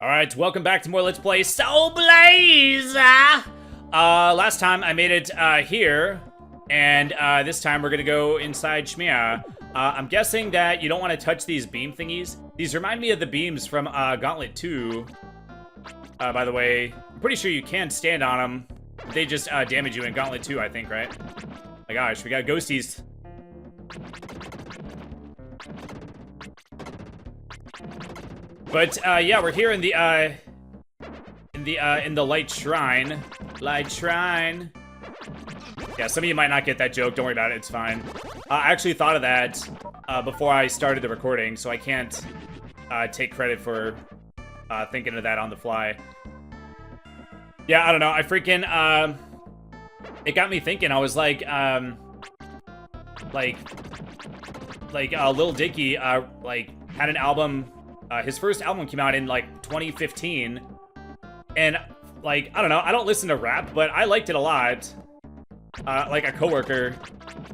Alright, welcome back to more Let's Play Soul Blaze! Last time I made it here, and this time we're gonna go inside Shmia. I'm guessing that you don't want to touch these beam thingies. These remind me of the beams from Gauntlet 2. By the way, I'm pretty sure you can stand on them. They just damage you in Gauntlet 2, I think, right? My gosh, we got ghosties. But yeah, we're here in the light shrine. Light shrine. Yeah, some of you might not get that joke. Don't worry about it. It's fine. I actually thought of that before I started the recording, so I can't take credit for thinking of that on the fly. Yeah, I don't know. I freaking it got me thinking. I was like Lil Dicky like had an album. His first album came out in like 2015, and like I don't know, I don't listen to rap, but I liked it a lot. Like a coworker,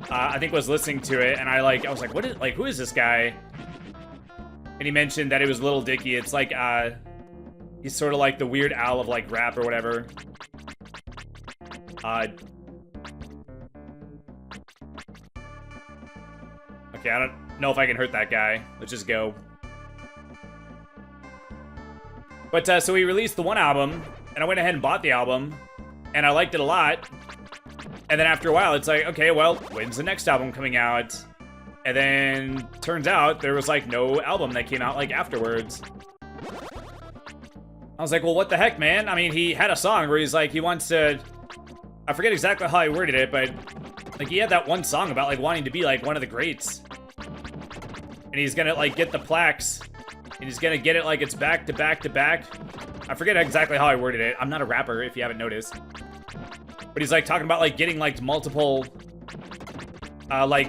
I think was listening to it, and I was like, what is who is this guy? And he mentioned that it was Lil Dicky. It's like he's sort of like the Weird Al of like rap or whatever. Okay, I don't know if I can hurt that guy. Let's just go. But, so he released the one album, and I went ahead and bought the album, and I liked it a lot. And then after a while, it's like, okay, well, when's the next album coming out? And then, turns out, there was, like, no album that came out, like, afterwards. I was like, well, what the heck, man? I mean, he had a song where he's like, he wants to... I forget exactly how he worded it, but, like, he had that one song about, like, wanting to be, like, one of the greats. And he's gonna, like, get the plaques... And he's gonna get it like it's back to back to back. I forget exactly how I worded it. I'm not a rapper, if you haven't noticed. But he's like talking about like getting like multiple, what do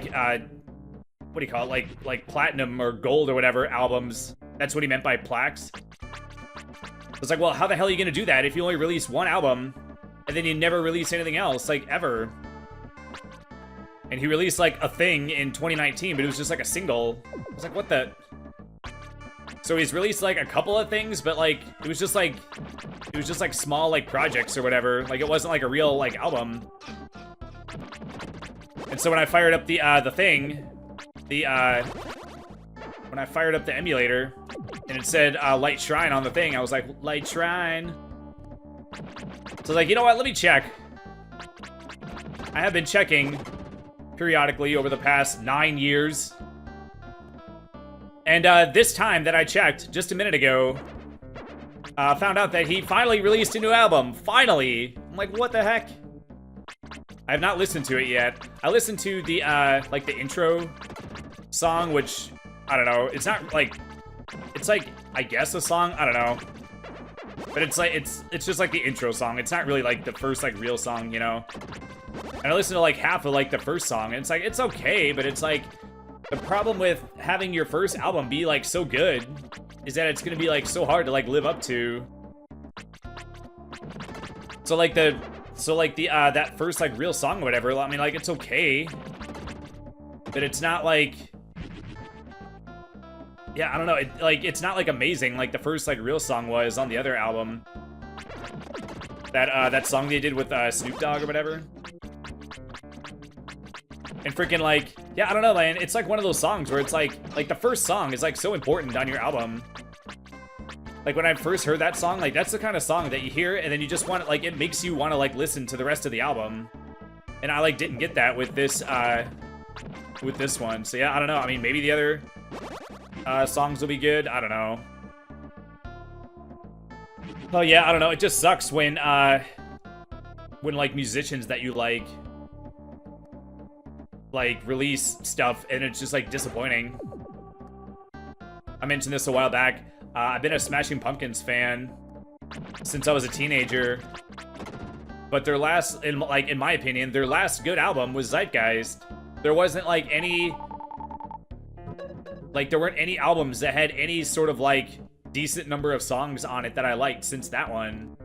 you call it? Like platinum or gold or whatever albums. That's what he meant by plaques. I was like, well, how the hell are you gonna do that if you only release one album and then you never release anything else, like ever? And he released like a thing in 2019, but it was just like a single. I was like, what the? So he's released like a couple of things, but like it was just like small like projects or whatever. Like it wasn't like a real like album. And so when I fired up the thing, when I fired up the emulator and it said Light Shrine on the thing, I was like, Light Shrine. So I was like, you know what? Let me check. I have been checking periodically over the past 9 years. And this time that I checked, just a minute ago, found out that he finally released a new album. Finally! I'm like, what the heck? I have not listened to it yet. I listened to the, like, the intro song, which, I don't know, it's not, like, it's, like, I guess a song? I don't know. But it's, like, it's just, like, the intro song. It's not really, like, the first, like, real song, you know? And I listened to, like, half of, like, the first song, and it's, like, it's okay, but it's, like... The problem with having your first album be, like, so good is that it's gonna be, like, so hard to, like, live up to. So, like, that first, like, real song or whatever, I mean, like, it's okay. But it's not, like... Yeah, I don't know, it's not, like, amazing like the first, like, real song was on the other album. That song they did with, Snoop Dogg or whatever. And freaking, like, yeah, I don't know, man. It's like one of those songs where it's like the first song is like so important on your album. Like when I first heard that song, like that's the kind of song that you hear and then you just want, like, it makes you want to like listen to the rest of the album. And I like didn't get that with this one. So yeah, I don't know. I mean, maybe the other songs will be good. I don't know. Oh yeah, I don't know. It just sucks when like musicians that you like release stuff and it's just like disappointing. I mentioned this a while back. I've been a Smashing Pumpkins fan since I was a teenager, but their last, in my opinion, their last good album was Zeitgeist. There wasn't like any, like there weren't any albums that had any sort of like decent number of songs on it that I liked since that one.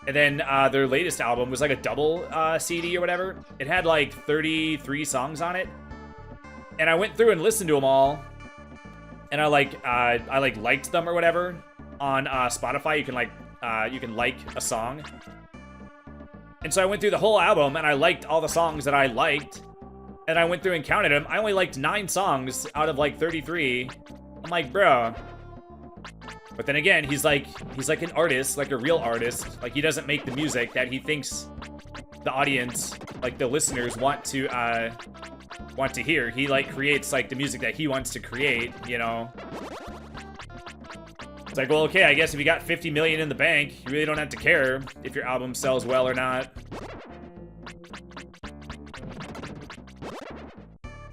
And then their latest album was like a double CD or whatever. It had like 33 songs on it. And I went through and listened to them all. and I liked them or whatever on Spotify. You can like a song. And so I went through the whole album and I liked all the songs that I liked. And I went through and counted them. I only liked 9 songs out of like 33. I'm like, bro. But then again, he's like an artist, like a real artist. Like, he doesn't make the music that he thinks the audience, like the listeners, want to hear. He like creates like the music that he wants to create, you know. It's like, well, okay, I guess if you got 50 million in the bank, you really don't have to care if your album sells well or not.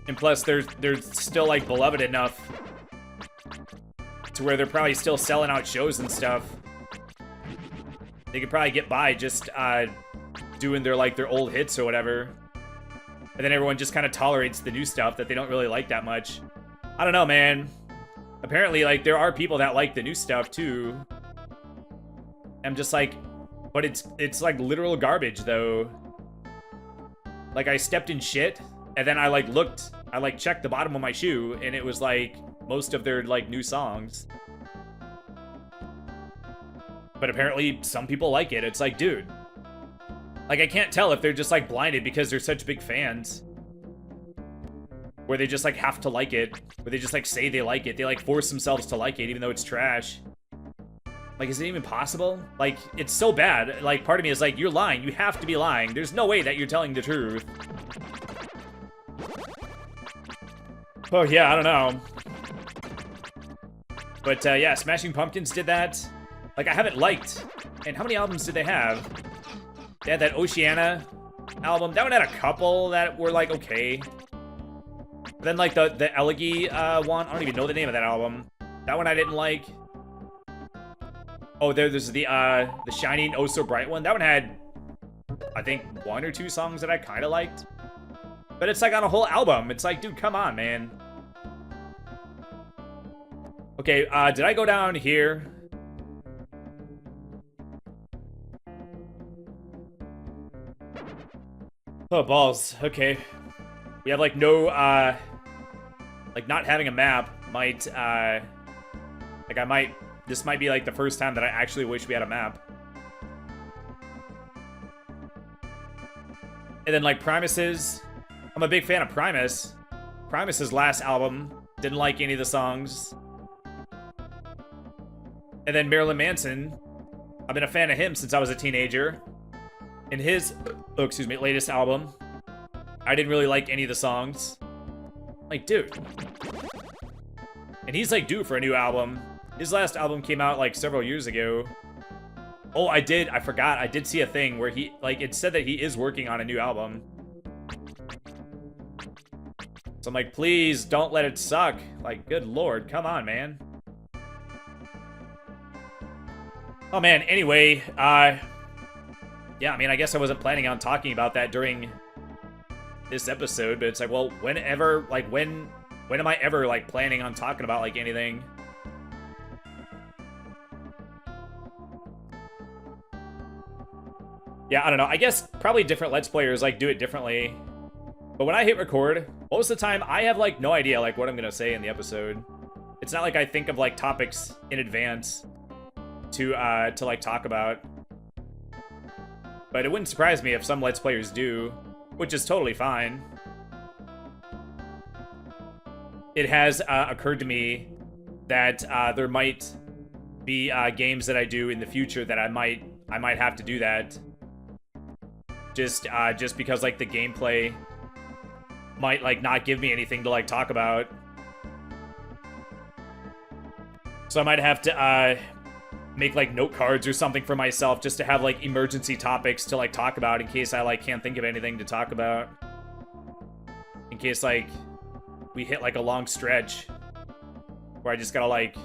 And plus, they're still like beloved enough to where they're probably still selling out shows and stuff. They could probably get by just doing their old hits or whatever. And then everyone just kind of tolerates the new stuff that they don't really like that much. I don't know, man. Apparently, like, there are people that like the new stuff too. I'm just like, but it's like literal garbage though. Like, I stepped in shit, and then I checked the bottom of my shoe, and it was like most of their like new songs. But apparently some people like it. It's like, dude, like, I can't tell if they're just like blinded because they're such big fans, where they just like have to like it, where they just like say they like it. They like force themselves to like it even though it's trash. Like, is it even possible? Like, it's so bad. Like, part of me is like, you're lying. You have to be lying. There's no way that you're telling the truth. Oh, yeah, I don't know. But, yeah, Smashing Pumpkins did that. Like, I haven't liked... And how many albums did they have? They had that Oceana album. That one had a couple that were, like, okay. But then, like, the Elegy one, I don't even know the name of that album. That one I didn't like. Oh, there's the Shining Oh So Bright one. That one had, I think, 1 or 2 songs that I kind of liked. But it's like on a whole album. It's like, dude, come on, man. Okay, did I go down here? Oh, balls. Okay. We have, like, no, like, not having a map might, like, this might be, like, the first time that I actually wish we had a map. And then, like, Primus's... I'm a big fan of Primus. Primus's last album. Didn't like any of the songs. And then Marilyn Manson. I've been a fan of him since I was a teenager. In his, latest album, I didn't really like any of the songs. Like, dude. And he's, like, due for a new album. His last album came out, like, several years ago. Oh, I forgot. I did see a thing where he, like, it said that he is working on a new album. So I'm like, please don't let it suck. Like, good lord, come on, man. Oh, man, anyway, yeah, I mean, I guess I wasn't planning on talking about that during this episode, but it's like, well, whenever, like, when am I ever, like, planning on talking about, like, anything? Yeah, I don't know. I guess probably different Let's Players, like, do it differently. But when I hit record, most of the time, I have, like, no idea, like, what I'm gonna say in the episode. It's not like I think of, like, topics in advance to like, talk about. But it wouldn't surprise me if some Let's Players do, which is totally fine. It has occurred to me that there might be games that I do in the future that I might have to do that. Just because, like, the gameplay might, like, not give me anything to, like, talk about. So I might have to make, like, note cards or something for myself just to have, like, emergency topics to, like, talk about in case I, like, can't think of anything to talk about. In case, like, we hit, like, a long stretch where I just gotta, like,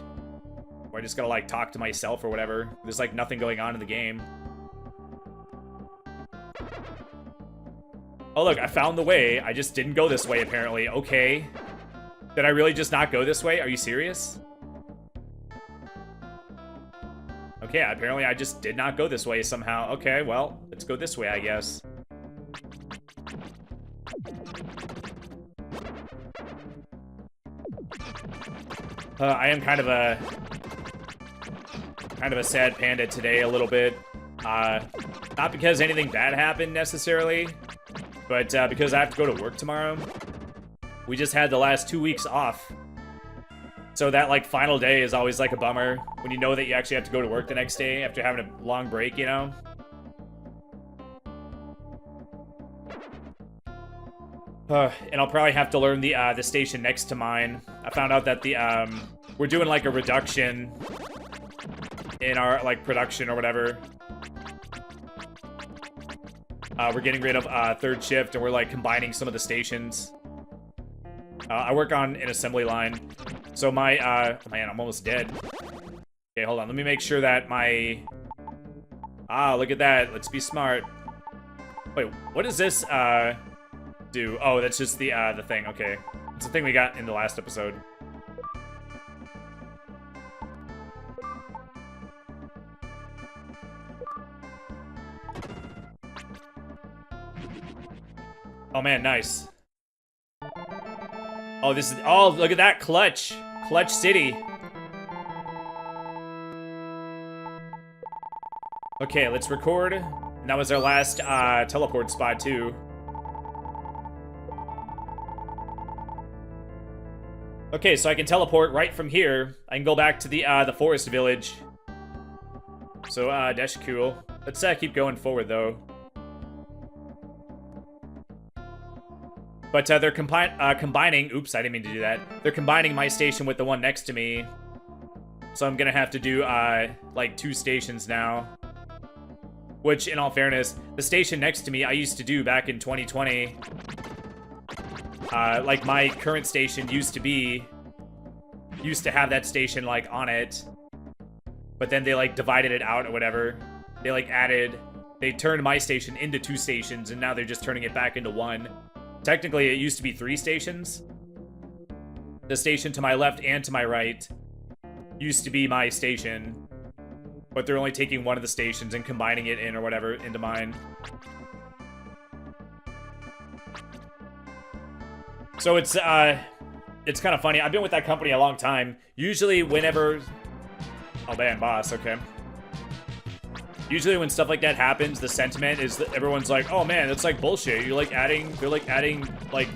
talk to myself or whatever. There's, like, nothing going on in the game. Oh, look, I found the way. I just didn't go this way, apparently. Okay. Did I really just not go this way? Are you serious? Okay, apparently I just did not go this way somehow. Okay, well, let's go this way, I guess. I am kind of a sad panda today a little bit. Not because anything bad happened necessarily, but because I have to go to work tomorrow. We just had the last 2 weeks off. So that, like, final day is always, like, a bummer when you know that you actually have to go to work the next day after having a long break, you know? And I'll probably have to learn the station next to mine. I found out that we're doing, like, a reduction in our, like, production or whatever. We're getting rid of third shift, and we're, like, combining some of the stations. I work on an assembly line. So my, oh man, I'm almost dead. Okay, hold on. Let me make sure that my... Ah, look at that. Let's be smart. Wait, what does this, do? Oh, that's just the thing. Okay. It's the thing we got in the last episode. Oh man, nice. Oh, this is... Oh, look at that clutch. Clutch City. Okay, let's record. And that was our last teleport spot, too. Okay, so I can teleport right from here. I can go back to the forest village. So, that's cool. Let's keep going forward, though. But they're combining... Oops, I didn't mean to do that. They're combining my station with the one next to me. So I'm gonna have to do, like, 2 stations now. Which, in all fairness, the station next to me I used to do back in 2020. Like, my current station used to have that station, like, on it. But then they, like, divided it out or whatever. They, like, they turned my station into 2 stations, and now they're just turning it back into 1. Technically, it used to be 3 stations. The station to my left and to my right used to be my station. But they're only taking one of the stations and combining it in or whatever into mine. So it's kind of funny. I've been with that company a long time. Usually whenever... Oh man, boss, okay. Usually when stuff like that happens, the sentiment is that everyone's like, oh man, that's like bullshit. You're like adding, they're like adding like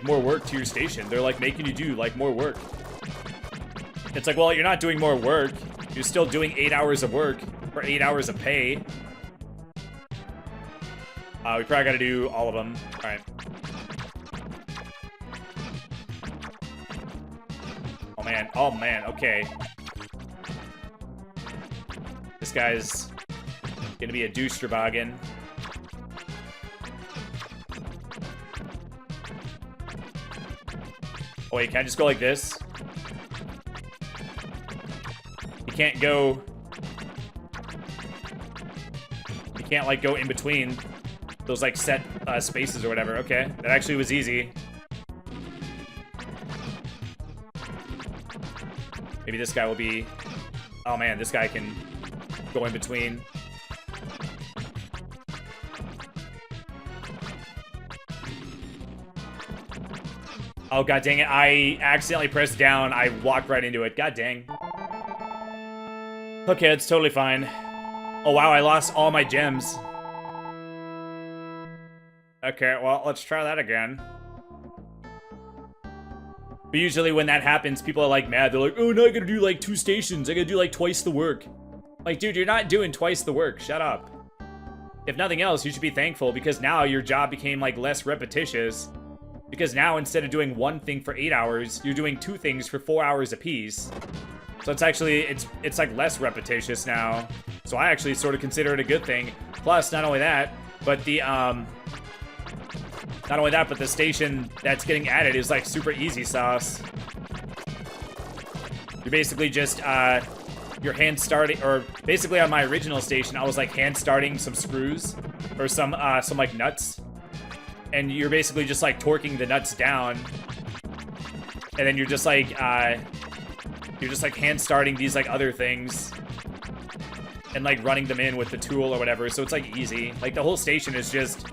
more work to your station. They're like making you do like more work. It's like, well, you're not doing more work. You're still doing 8 hours of work for 8 hours of pay. We probably gotta do all of them. All right. Oh man, okay. This guy's gonna be a douche-toboggan. Oh wait, can I just go like this? You can't go... You can't, like, go in between those, like, set spaces or whatever. Okay, that actually was easy. Maybe this guy will be... Oh man, this guy can go in between. Oh, god dang it. I accidentally pressed down. I walked right into it. God dang. Okay, it's totally fine. Oh, wow, I lost all my gems. Okay, well, let's try that again. But usually when that happens, people are, like, mad. They're like, oh, now I gotta do, like, 2 stations. I gotta do, like, twice the work. Like, dude, you're not doing twice the work. Shut up. If nothing else, you should be thankful because now your job became, like, less repetitious. Because now, instead of doing one thing for 8 hours, you're doing 2 things for 4 hours apiece. So it's actually, it's like less repetitious now. So I actually sort of consider it a good thing. Plus, not only that, but the, but the station that's getting added is like super easy sauce. You're basically just, you're hand starting, or basically on my original station, I was like hand starting some screws or some like nuts. And you're basically just like torquing the nuts down. And then you're just like hand starting these like other things. And like running them in with the tool or whatever. So it's like easy. Like the whole station is just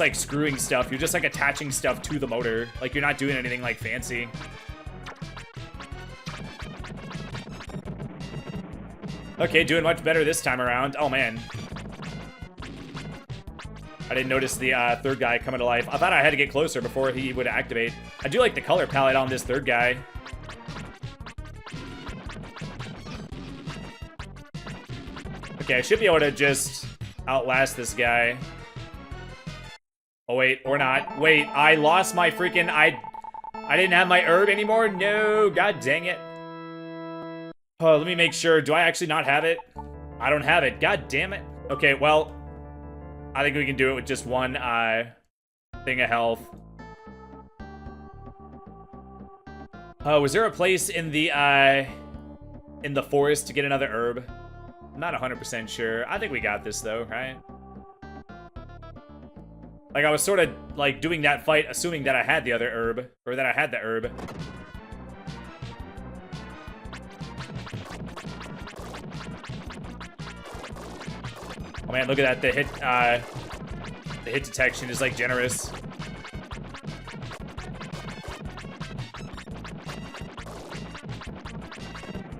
like screwing stuff. You're just like attaching stuff to the motor. Like you're not doing anything like fancy. Okay, doing much better this time around. Oh, man. I didn't notice the third guy coming to life. I thought I had to get closer before he would activate. I do like the color palette on this third guy. Okay, I should be able to just outlast this guy. Oh, wait, or not. Wait, I lost my freaking... I didn't have my herb anymore? No, god dang it. Oh, let me make sure. Do I actually not have it? I don't have it. God damn it. Okay, well, I think we can do it with just one thing of health. Was there a place in the forest to get another herb? I'm not 100% sure. I think we got this, though, right? Like, I was sort of, like, doing that fight assuming that I had the other herb. Or that I had the herb. Oh, man, look at that. The hit detection is, like, generous.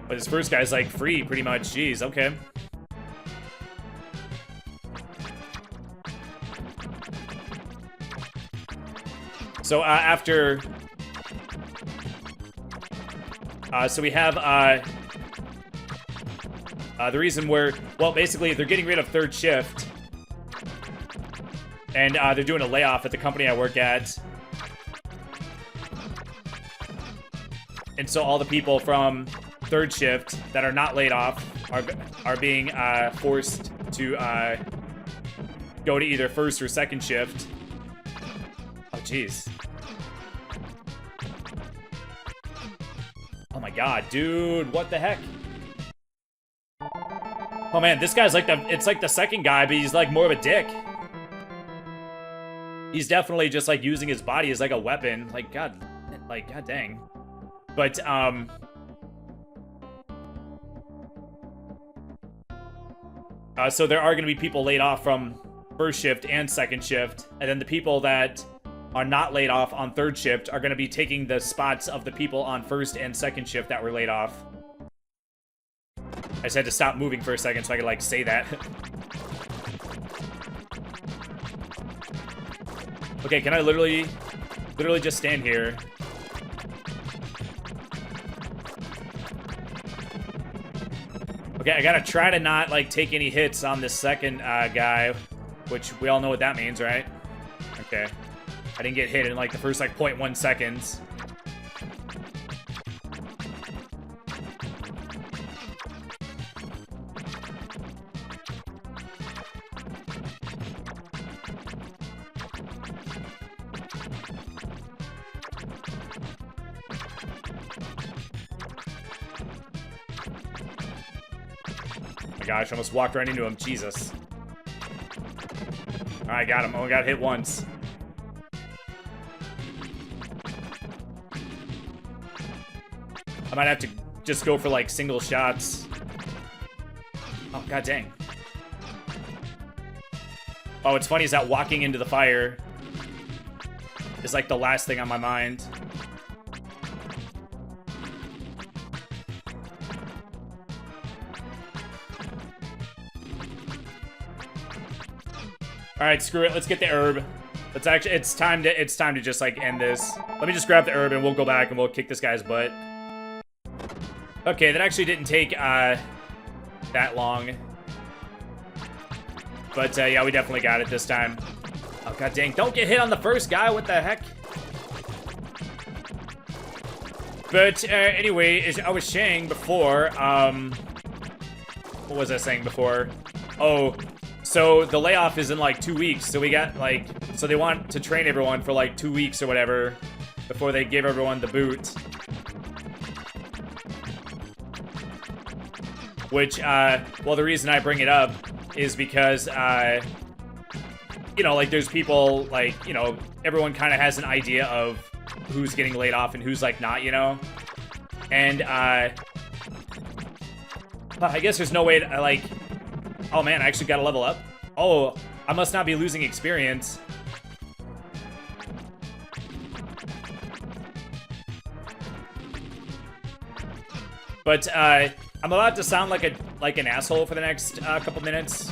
But this first guy's, like, free, pretty much. Jeez, okay. So, after... so we have, the reason we're... Well, basically, they're getting rid of third shift. And, they're doing a layoff at the company I work at. And so all the people from third shift that are not laid off are being, forced to, go to either first or second shift. Oh, jeez. Oh my god, dude, what the heck? Oh man, this guy's like it's like the second guy, but he's like more of a dick. He's definitely just like using his body as like a weapon. Like, god dang. But, so there are gonna be people laid off from first shift and second shift, and then the people that are not laid off on third shift are going to be taking the spots of the people on first and second shift that were laid off. I just had to stop moving for a second so I could, like, say that. Okay, can I literally just stand here? Okay, I gotta try to not, like, take any hits on this second guy, which we all know what that means, right? Okay. I didn't get hit in, like, the first, like, 0.1 seconds. Oh my gosh, I almost walked right into him. Jesus. Alright, got him. Only got hit once. I might have to just go for, like, single shots. Oh, god dang. Oh, what's funny is that walking into the fire is, like, the last thing on my mind. Alright, screw it. Let's get the herb. Let's actually, it's time to just, like, end this. Let me just grab the herb and we'll go back and we'll kick this guy's butt. Okay, that actually didn't take, that long. But, yeah, we definitely got it this time. Oh, god dang. Don't get hit on the first guy. What the heck? But, anyway, as I was saying before, what was I saying before? Oh, so the layoff is in, like, 2 weeks. So we got, like, so they want to train everyone for, like, 2 weeks or whatever before they give everyone the boot. Which, well, the reason I bring it up is because, you know, like, there's people, like, you know, everyone kind of has an idea of who's getting laid off and who's, like, not, you know? And, I guess there's no way to, like, oh, man, I actually gotta level up? Oh, I must not be losing experience. But, I'm about to sound like an asshole for the next couple minutes,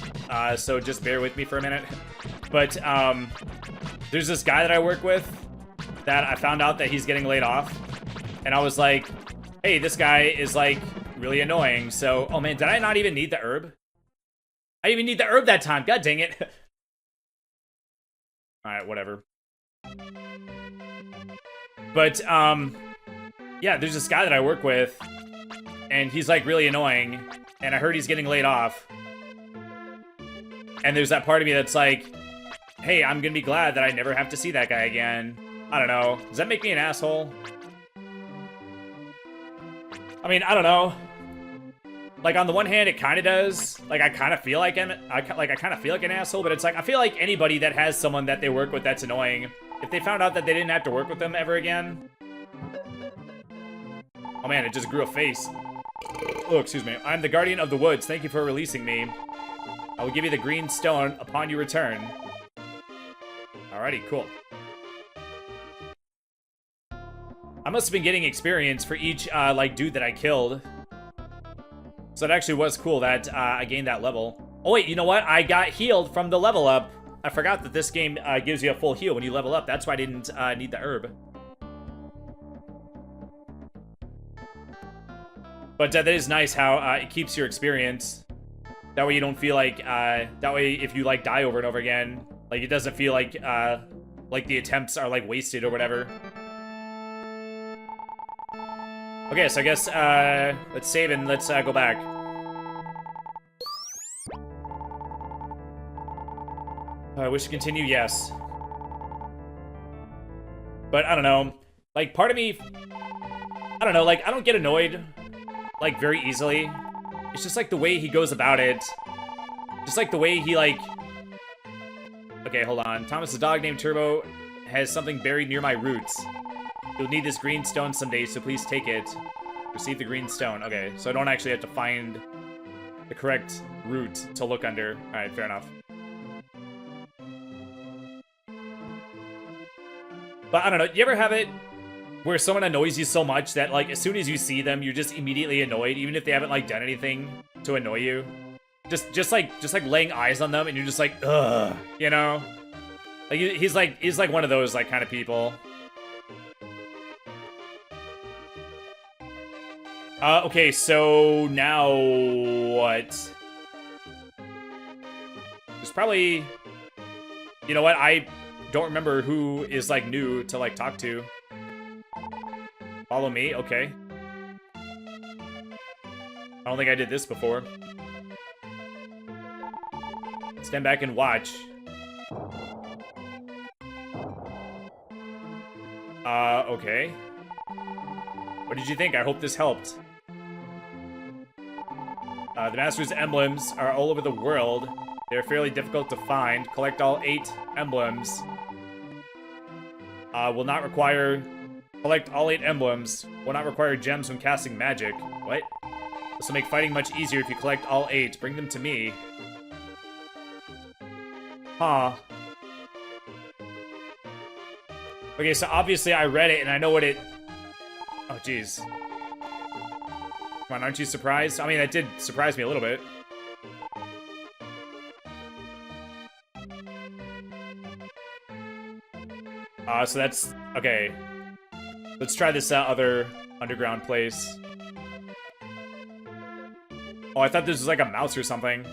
so just bear with me for a minute. But there's this guy that I work with that I found out that he's getting laid off, and I was like, hey, this guy is like really annoying. So, oh man, did I not even need the herb? I didn't even need the herb that time. God dang it. All right, whatever. But yeah, there's this guy that I work with, and he's like really annoying, and I heard he's getting laid off. And there's that part of me that's like, hey, I'm gonna be glad that I never have to see that guy again. I don't know. Does that make me an asshole? I mean, I don't know. Like, on the one hand, it kind of does. Like, I kind of feel like I kind of feel like an asshole, but it's like, I feel like anybody that has someone that they work with that's annoying, if they found out that they didn't have to work with them ever again. Oh man, it just grew a face. Oh, excuse me. I'm the guardian of the woods. Thank you for releasing me. I will give you the green stone upon your return. Alrighty, cool. I must have been getting experience for each, like, dude that I killed. So it actually was cool that I gained that level. Oh wait, you know what? I got healed from the level up. I forgot that this game gives you a full heal when you level up. That's why I didn't need the herb. But that is nice how it keeps your experience. That way you don't feel like, that way if you like die over and over again, like it doesn't feel like the attempts are like wasted or whatever. Okay, so I guess, let's save and let's go back. I wish to continue, yes. But I don't know, like part of me, I don't know, like I don't get annoyed like very easily. It's just like the way he goes about it. Just like the way he like... Okay, hold on. Thomas the dog named Turbo has something buried near my roots. You'll need this green stone someday, so please take it. Receive the green stone. Okay, so I don't actually have to find the correct route to look under. Alright, fair enough. But I don't know, you ever have it where someone annoys you so much that, like, as soon as you see them, you're just immediately annoyed, even if they haven't, like, done anything to annoy you? Just like laying eyes on them, and you're just like, ugh, you know? Like, he's like one of those, like, kind of people. Okay, so now what? There's probably... You know what, I don't remember who is, like, new to, like, talk to. Follow me, okay. I don't think I did this before. Stand back and watch. Okay. What did you think? I hope this helped. The Master's emblems are all over the world. They're fairly difficult to find. Collect all 8 emblems. Will not require... Collect all 8 emblems. Will not require gems when casting magic. What? This will make fighting much easier if you collect all 8. Bring them to me. Huh. Okay, so obviously I read it and I know what it... Oh, jeez. Come on, aren't you surprised? I mean, that did surprise me a little bit. So that's... Okay. Let's try this other underground place. Oh, I thought this was like a mouse or something.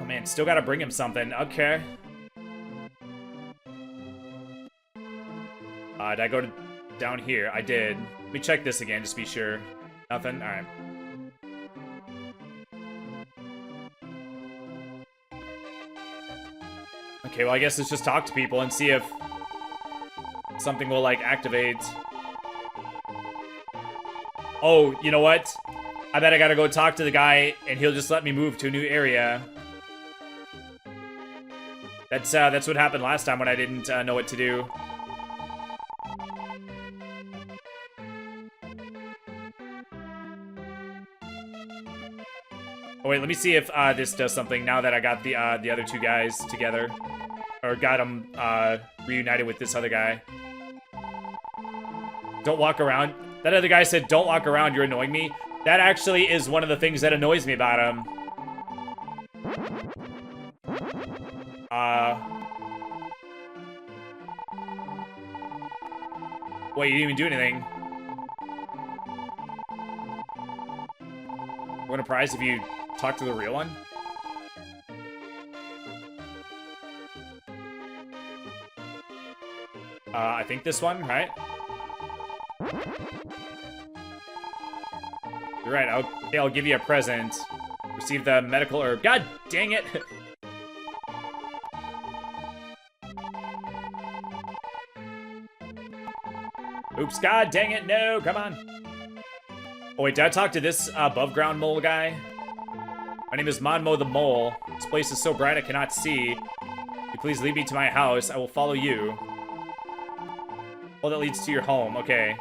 Oh man, still gotta bring him something. Okay. Did I go down here? I did. Let me check this again, just to be sure. Nothing? Alright. Okay, well, I guess let's just talk to people and see if something will, like, activate. Oh, you know what? I bet I gotta go talk to the guy, and he'll just let me move to a new area. That's what happened last time when I didn't know what to do. Oh, wait, let me see if this does something now that I got the other 2 guys together. or got him reunited with this other guy. Don't walk around. That other guy said, don't walk around, you're annoying me. That actually is one of the things that annoys me about him. Wait, you didn't even do anything. Win a prize if you talk to the real one? I think this one, right? You're right, I'll give you a present. Receive the medical herb. God dang it! Oops, god dang it, no, come on. Oh wait, did I talk to this above ground mole guy? My name is Monmo the Mole. This place is so bright I cannot see. Will you please lead me to my house? I will follow you. Oh, that leads to your home, okay.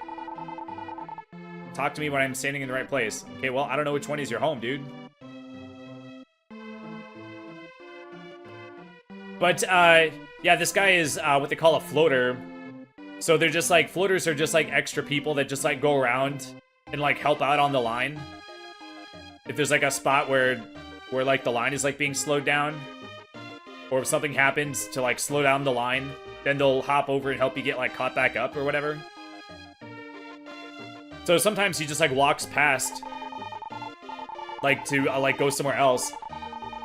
Talk to me when I'm standing in the right place. Okay, well, I don't know which one is your home, dude. But, yeah, this guy is what they call a floater. So they're just like, floaters are just like extra people that just like go around and like help out on the line. If there's like a spot where like the line is like being slowed down, or if something happens to like slow down the line, then they'll hop over and help you get like caught back up or whatever. So sometimes he just like walks past, like to like go somewhere else,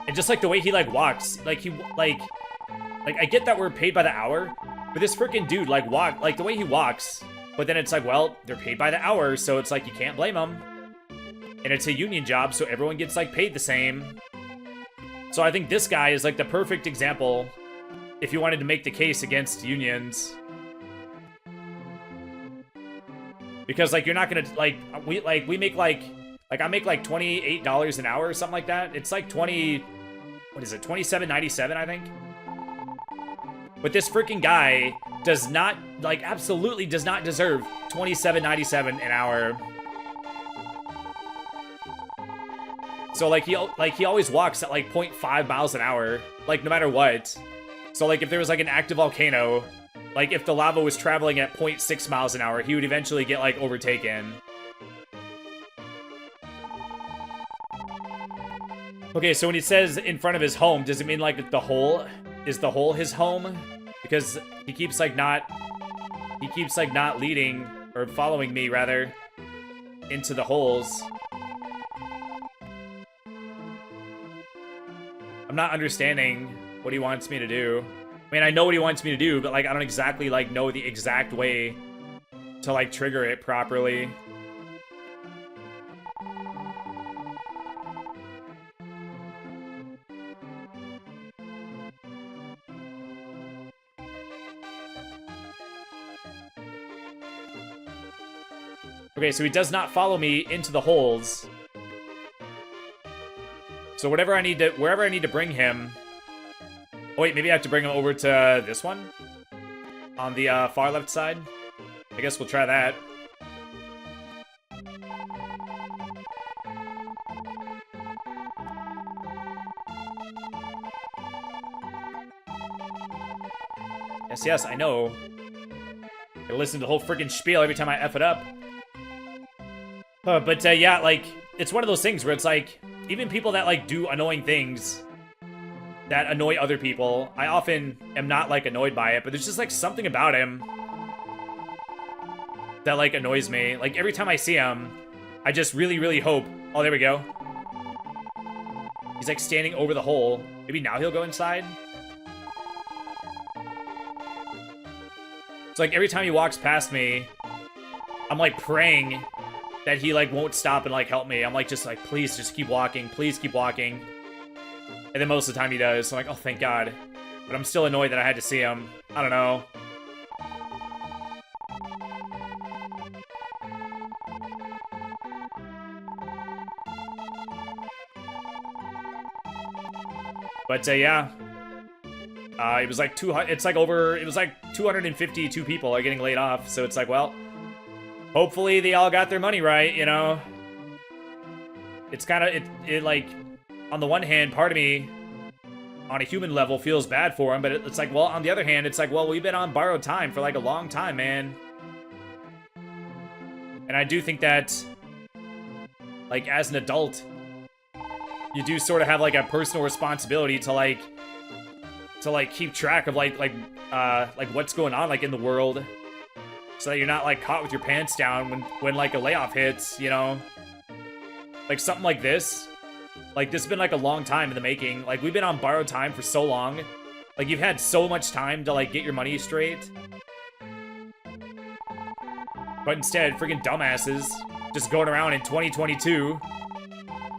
and just like the way he like walks, like he like I get that we're paid by the hour, but this freaking dude like the way he walks, but then it's like, well, they're paid by the hour, so it's like you can't blame them, and it's a union job, so everyone gets like paid the same. So I think this guy is like the perfect example if you wanted to make the case against unions. Because like you're not gonna we make like I make like $28 an hour or something like that. It's like $27.97 I think. But this freaking guy does not absolutely does not deserve $27.97 an hour. So like he always walks at like 0.5 miles an hour, like no matter what. So like if there was like an active volcano, like if the lava was traveling at 0.6 miles an hour, he would eventually get like overtaken. Okay, so when he says in front of his home, does it mean like the hole is his home? Because he keeps like not leading or following me rather into the holes. I'm not understanding what he wants me to do. I mean, I know what he wants me to do, but like I don't exactly like know the exact way to like trigger it properly. Okay, so he does not follow me into the holes. So wherever I need to bring him. Oh wait, maybe I have to bring him over to this one? On the far left side? I guess we'll try that. Yes, I know. I listen to the whole freaking spiel every time I F it up. But yeah, like, it's one of those things where it's like, even people that like do annoying things that annoy other people, I often am not like annoyed by it, but there's just like something about him that like annoys me. Like every time I see him, I just really, really hope. Oh, there we go. He's like standing over the hole. Maybe now he'll go inside. It's like every time he walks past me, I'm like praying that he like won't stop and like help me. I'm like just like, please just keep walking, please keep walking. And then most of the time he does, so I'm like, oh thank God. But I'm still annoyed that I had to see him. I don't know. But yeah. It was like 252 people are getting laid off, so it's like, well, hopefully they all got their money right, you know? It's kind of, it like, on the one hand, part of me on a human level feels bad for him, but it's like, well, on the other hand, it's like, well, we've been on borrowed time for like a long time, man. And I do think that, like, as an adult, you do sort of have like a personal responsibility to like keep track of like what's going on like in the world, so that you're not like caught with your pants down when like a layoff hits, you know? Like something like this. Like, this has been, like, a long time in the making. Like, we've been on borrowed time for so long. Like, you've had so much time to, like, get your money straight. But instead, freaking dumbasses just going around in 2022,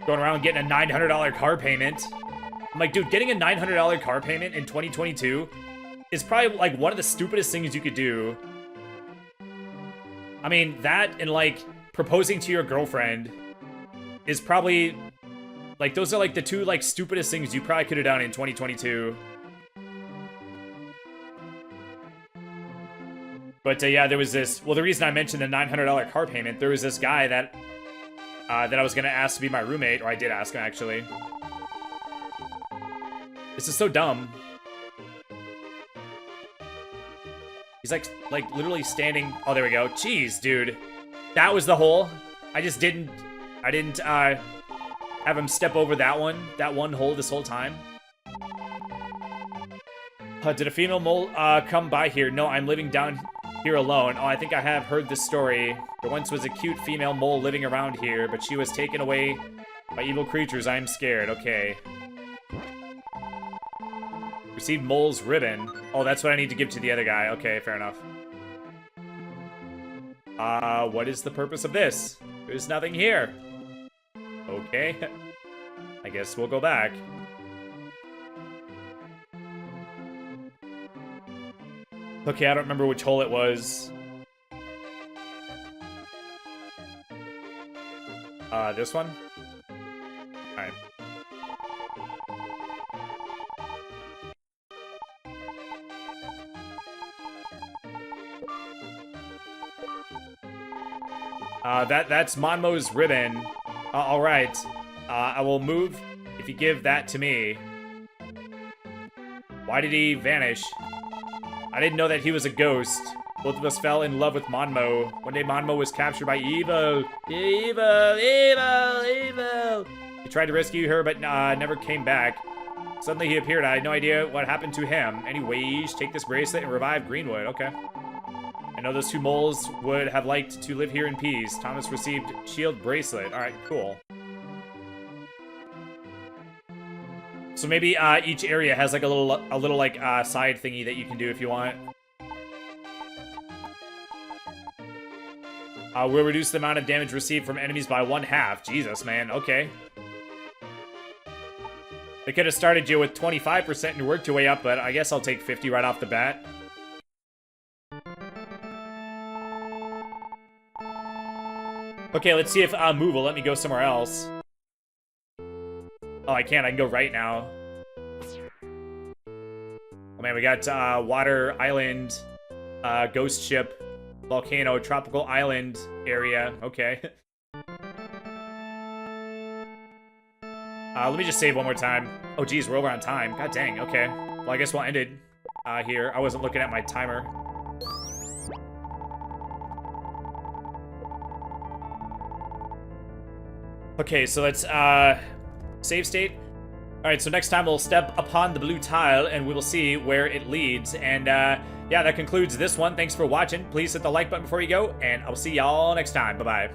going around getting a $900 car payment. I'm like, dude, getting a $900 car payment in 2022 is probably, like, one of the stupidest things you could do. I mean, that and, like, proposing to your girlfriend is probably... Like, those are, like, the two, like, stupidest things you probably could have done in 2022. But, yeah, there was this... Well, the reason I mentioned the $900 car payment, there was this guy that I was gonna ask to be my roommate, or I did ask him, actually. This is so dumb. He's, like, literally standing... Oh, there we go. Jeez, dude. That was the hole. I didn't, have him step over that one hole this whole time. Did a female mole come by here? No, I'm living down here alone. Oh, I think I have heard this story. There once was a cute female mole living around here, but she was taken away by evil creatures. I'm scared. Okay. Received mole's ribbon. Oh, that's what I need to give to the other guy. Okay, fair enough. What is the purpose of this? There's nothing here. Okay. I guess we'll go back. Okay, I don't remember which hole it was. This one? Alright. That's Monmo's ribbon. Alright. I will move if you give that to me. Why did he vanish? I didn't know that he was a ghost. Both of us fell in love with Monmo. One day Monmo was captured by evil. Evil! Evil! Evil! He tried to rescue her, but never came back. Suddenly he appeared. I had no idea what happened to him. Anyways, take this bracelet and revive Greenwood. Okay. I know those two moles would have liked to live here in peace. Thomas received shield bracelet. Alright, cool. So maybe each area has like a little like side thingy that you can do if you want. Will reduce the amount of damage received from enemies by 1/2. Jesus, man. Okay. They could have started you with 25% and worked your way up, but I guess I'll take 50 right off the bat. Okay, let's see if move will let me go somewhere else. Oh, I can't. I can go right now. Oh, man, we got Water Island, Ghost Ship, Volcano, Tropical Island area. Okay. Let me just save one more time. Oh, geez, we're over on time. God dang, okay. Well, I guess we'll end it here. I wasn't looking at my timer. Okay, so let's save state. Alright, so next time we'll step upon the blue tile and we will see where it leads. And yeah, that concludes this one. Thanks for watching. Please hit the like button before you go, and I'll see y'all next time. Bye-bye.